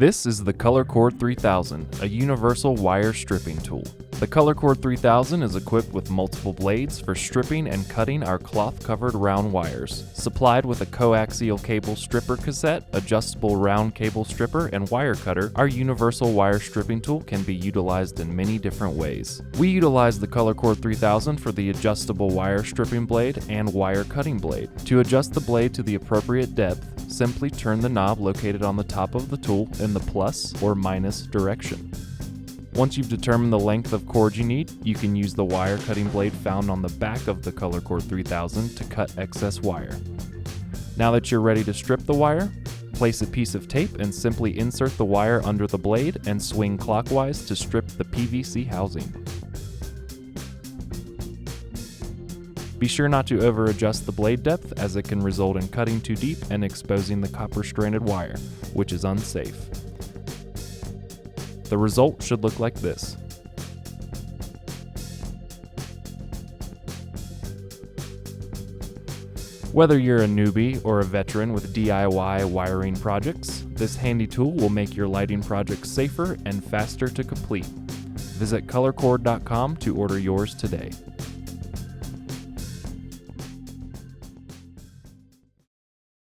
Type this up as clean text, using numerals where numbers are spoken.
This is the ColorCord 3000, a universal wire stripping tool. The ColorCord 3000 is equipped with multiple blades for stripping and cutting our cloth-covered round wires. Supplied with a coaxial cable stripper cassette, adjustable round cable stripper, and wire cutter, our universal wire stripping tool can be utilized in many different ways. We utilize the ColorCord 3000 for the adjustable wire stripping blade and wire cutting blade. To adjust the blade to the appropriate depth, simply turn the knob located on the top of the tool in the plus or minus direction. Once you've determined the length of cord you need, you can use the wire cutting blade found on the back of the ColorCord 3000 to cut excess wire. Now that you're ready to strip the wire, place a piece of tape and simply insert the wire under the blade and swing clockwise to strip the PVC housing. Be sure not to over-adjust the blade depth, as it can result in cutting too deep and exposing the copper-stranded wire, which is unsafe. The result should look like this. Whether you're a newbie or a veteran with DIY wiring projects, this handy tool will make your lighting projects safer and faster to complete. Visit colorcord.com to order yours today.